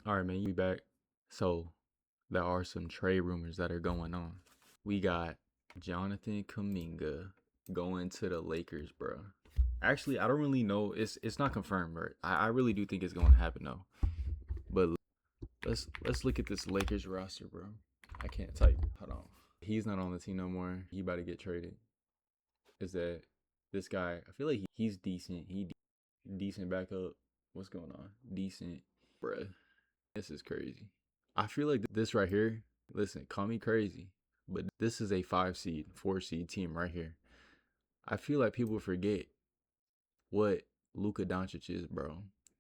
All right, man, you back. So there are some trade rumors that are going on. We got Jonathan Kuminga going to the Lakers, bro. Actually, I don't really know. It's not confirmed, bro. I really do think it's going to happen though. But let's look at this Lakers roster, bro. I can't type. Hold on. He's not on the team no more. He about to get traded. Is that this guy? I feel like he's decent. Decent backup. What's going on? Decent, bruh. This is crazy. I feel like this right here. Listen, call me crazy, but this is a 5 seed, 4 seed team right here. I feel like people forget what Luka Dončić is, bro.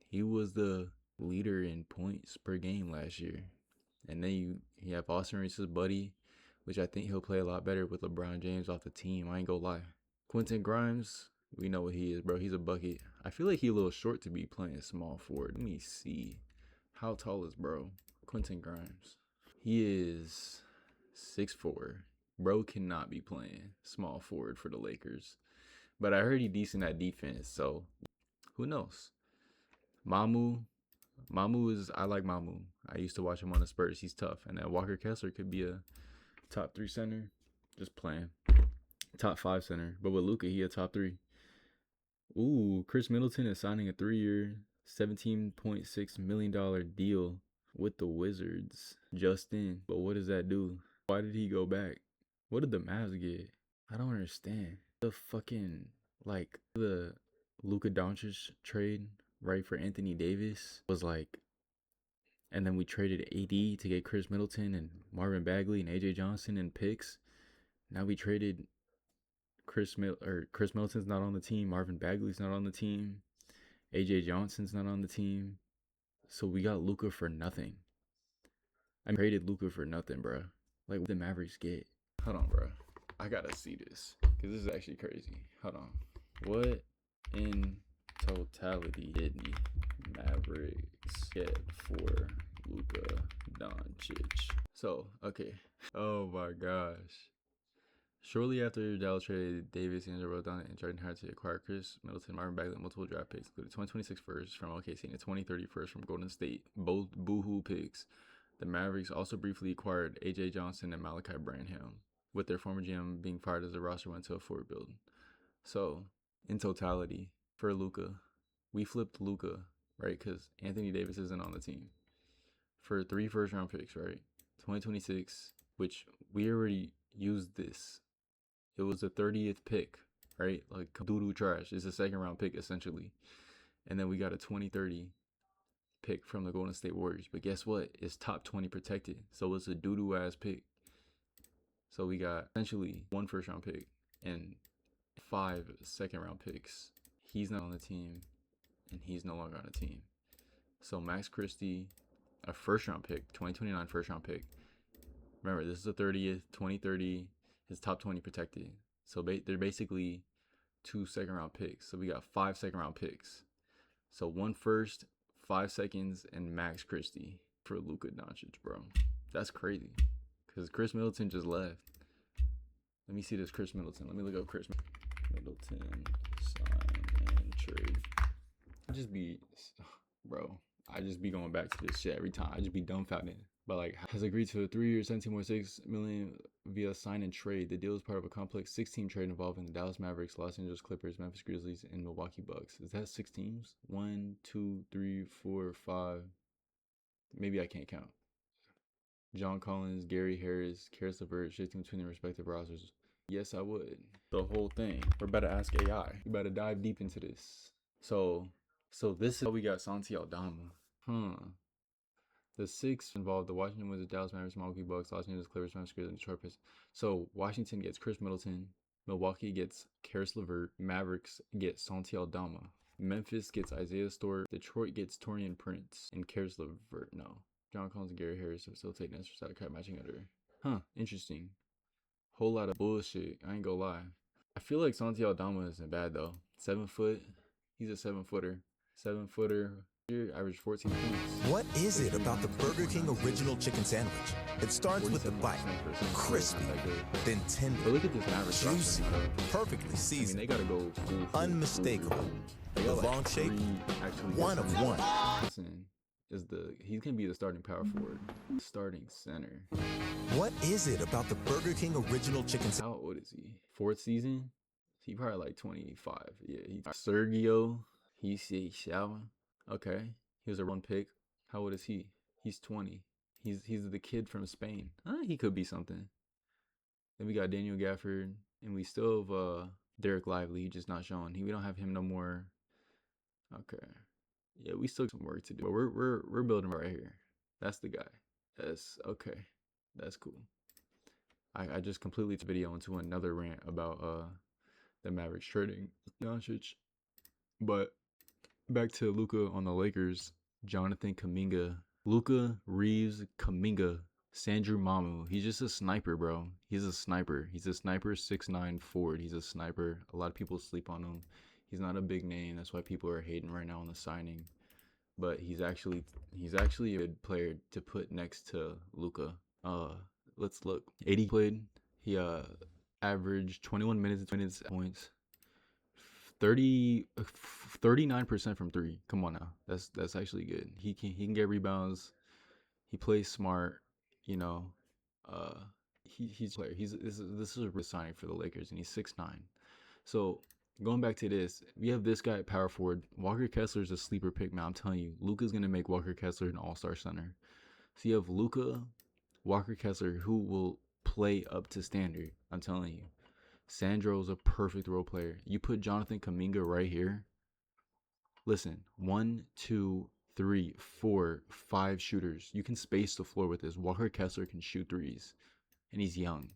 He was the leader in points per game last year. And then you have Austin Reeves' buddy, which I think he'll play a lot better with LeBron James off the team. I ain't gonna lie. Quentin Grimes, we know what he is, bro. He's a bucket. I feel like he's a little short to be playing small forward. Let me see. How tall is bro? Quentin Grimes. He is 6'4". Bro cannot be playing small forward for the Lakers. But I heard he's decent at defense, so who knows? Mamu is, I like Mamu. I used to watch him on the Spurs. He's tough. And then Walker Kessler could be a top 3 center. Just playing. Top 5 center. But with Luka, he a top 3. Ooh, Chris Middleton is signing a 3-year, $17.6 million deal with the Wizards just in. But what does that do? Why did he go back? What did the Mavs get? I don't understand. The fucking, like, the Luka Dončić trade, right, for Anthony Davis was like, and then we traded AD to get Chris Middleton and Marvin Bagley and AJ Johnson and picks. Now we traded Chris Middleton's not on the team. Marvin Bagley's not on the team. AJ Johnson's not on the team. So we got Luka for nothing. I traded Luka for nothing, bro. Like, what the Mavericks get? Hold on, bro. I gotta see this because this is actually crazy. Hold on. What in totality did the Mavericks get for Luka Dončić? So, okay. Oh my gosh. Shortly after Dallas traded Davis, Andrew Rodon, and Jordan Hart to acquire Chris Middleton, Marvin Bagley, and multiple draft picks, including 2026 first from OKC and the 2030 first from Golden State, both boohoo picks. The Mavericks also briefly acquired AJ Johnson and Malachi Branham, with their former GM being fired as the roster went to a forward build. So, in totality, for Luka, we flipped Luka, right? Because Anthony Davis isn't on the team. For 3 first-round picks, right? 2026, which we already used this. It was the 30th pick, right? Like doo-doo trash. It's a second-round pick, essentially. And then we got a 2030 pick from the Golden State Warriors. But guess what? It's top 20 protected. So it's a doo-doo ass pick. So we got essentially 1 first-round pick and 5 second-round picks. He's not on the team, and he's no longer on the team. So Max Christie, a first-round pick, 2029 first-round pick. Remember, this is the 30th, 2030, his top 20 protected. So they're basically 2 second-round picks. So we got 5 second-round picks. So 1 first, 5 seconds, and Max Christie for Luka Dončić, bro. That's crazy. Because Chris Middleton just left. Let me see this Chris Middleton. Let me look up Chris Middleton sign and trade. I just be going back to this shit every time. I just be dumbfounded. But like, has agreed to a 3-year, $17.6 million via sign and trade. The deal is part of a complex 6-team trade involving the Dallas Mavericks, Los Angeles Clippers, Memphis Grizzlies, and Milwaukee Bucks. Is that 6 teams? 1, 2, 3, 4, 5. Maybe I can't count. John Collins, Gary Harris, Karis LeVert, shifting between their respective rosters. Yes, I would. The whole thing. We're about to ask AI. We better dive deep into this. So this is how we got Santi Aldama. The 6 involved the Washington Wizards, Dallas Mavericks, Milwaukee Bucks, Los Angeles Clippers, Memphis Grizzlies, and Detroit Pistons. So Washington gets Chris Middleton. Milwaukee gets Karis LeVert. Mavericks get Santi Aldama. Memphis gets Isaiah Stewart. Detroit gets Taurean Prince. And Karis LeVert, no. John Collins and Gary Harris facilitate necessary side cut matching under. Interesting. Whole lot of bullshit. I ain't gonna lie. I feel like Santi Aldama isn't bad though. 7 foot. He's a 7-footer. 7-footer. Average 14 points. What is it about the Burger King original chicken sandwich? It starts with the bite, crispy, then tender, but look at this Mavericks juicy, roster. perfectly seasoned, They gotta go full, unmistakable. They The got long shape, actually 1 of 1. Listen, he's gonna be the starting power forward, starting center. What is it about the Burger King original chicken sandwich? How old is he? 4th season? He probably like 25. Yeah, he's Sergio Xiao. Okay, he was a 1 pick. How old is he? He's 20. He's the kid from Spain. He could be something. Then we got Daniel Gafford, and we still have Derek Lively. He's just not showing. We don't have him no more. Okay. Yeah, we still have some work to do. But we're building right here. That's the guy. That's okay. That's cool. I just completely took the video into another rant about the Mavericks trading Dončić. But back to Luka on the Lakers. Jonathan Kuminga. Luka Reeves Kuminga. Sandru Mamu. He's just a sniper, bro. He's a sniper. He's a sniper, 6'9" forward. He's a sniper. A lot of people sleep on him. He's not a big name. That's why people are hating right now on the signing. But he's actually a good player to put next to Luka. Let's look. 80 played. He averaged 21 minutes points. 39% from 3. Come on now. That's actually good. He can get rebounds. He plays smart, you know. He's a player. This is a real signing for the Lakers, and he's 6'9". So going back to this, we have this guy at power forward. Walker Kessler's a sleeper pick, man. I'm telling you, Luka's gonna make Walker Kessler an all-star center. So you have Luka, Walker Kessler, who will play up to standard. I'm telling you. Sandro's a perfect role player. You put Jonathan Kuminga right here. Listen, 1, 2, 3, 4, 5 shooters. You can space the floor with this. Walker Kessler can shoot threes, and he's young.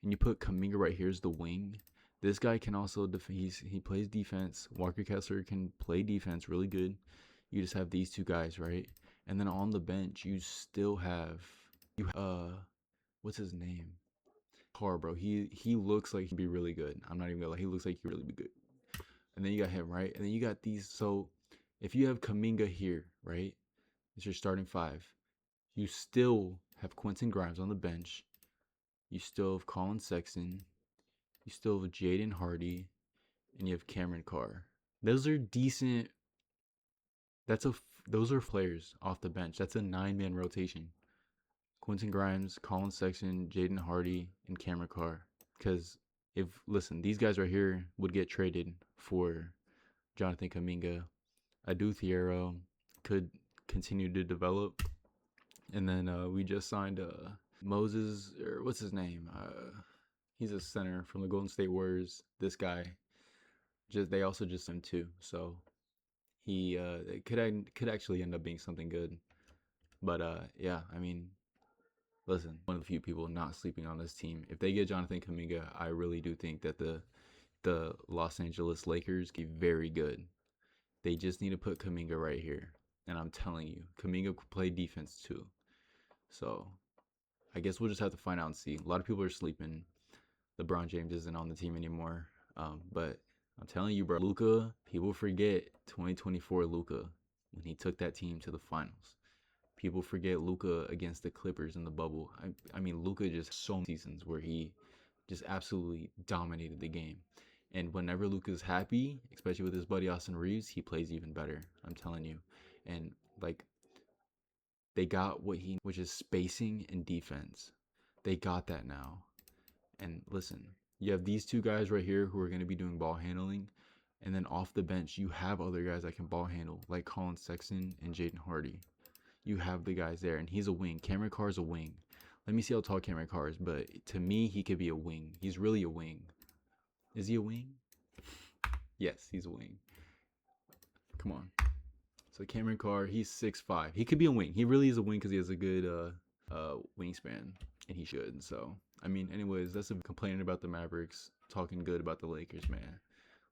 And you put Kuminga right here as the wing. This guy can also he plays defense. Walker Kessler can play defense really good. You just have these two guys, right? And then on the bench, you still have what's his name? Carr, bro. He looks like he'd be really good. I'm not even gonna lie. He looks like he'd really be good. And then you got him, right? And then you got these. So if you have Kuminga here, right? It's your starting 5. You still have Quentin Grimes on the bench. You still have Colin Sexton. You still have Jaden Hardy. And you have Cameron Carr. Those are decent. Those are players off the bench. That's a 9-man rotation. Quentin Grimes, Colin Sexton, Jaden Hardy, and Cameron Carr. Because listen, these guys right here would get traded for Jonathan Kuminga. Adu Thiero could continue to develop. And then we just signed Moses, or what's his name? He's a center from the Golden State Warriors. This guy, they also just signed too. So he it could actually end up being something good. But yeah, I mean, listen, one of the few people not sleeping on this team. If they get Jonathan Kuminga, I really do think that the Los Angeles Lakers get very good. They just need to put Kuminga right here. And I'm telling you, Kuminga could play defense too. So I guess we'll just have to find out and see. A lot of people are sleeping. LeBron James isn't on the team anymore. But I'm telling you, bro, Luka, people forget 2024 Luka when he took that team to the finals. People forget Luka against the Clippers in the bubble. I mean, Luka just so many seasons where he just absolutely dominated the game. And whenever Luka's happy, especially with his buddy Austin Reeves, he plays even better. I'm telling you. And like, they got which is spacing and defense. They got that now. And listen, you have these two guys right here who are going to be doing ball handling. And then off the bench, you have other guys that can ball handle, like Colin Sexton and Jaden Hardy. You have the guys there, and he's a wing. Cameron Carr's a wing. Let me see how tall Cameron Carr is, but to me, he could be a wing. He's really a wing. Is he a wing? Yes, he's a wing. Come on. So Cameron Carr, he's 6'5". He could be a wing. He really is a wing because he has a good wingspan, and he should. So, I mean, anyways, that's complaining about the Mavericks, talking good about the Lakers, man.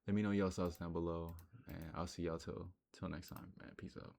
Let me know y'all's thoughts down below, and I'll see y'all till next time, man. Peace out.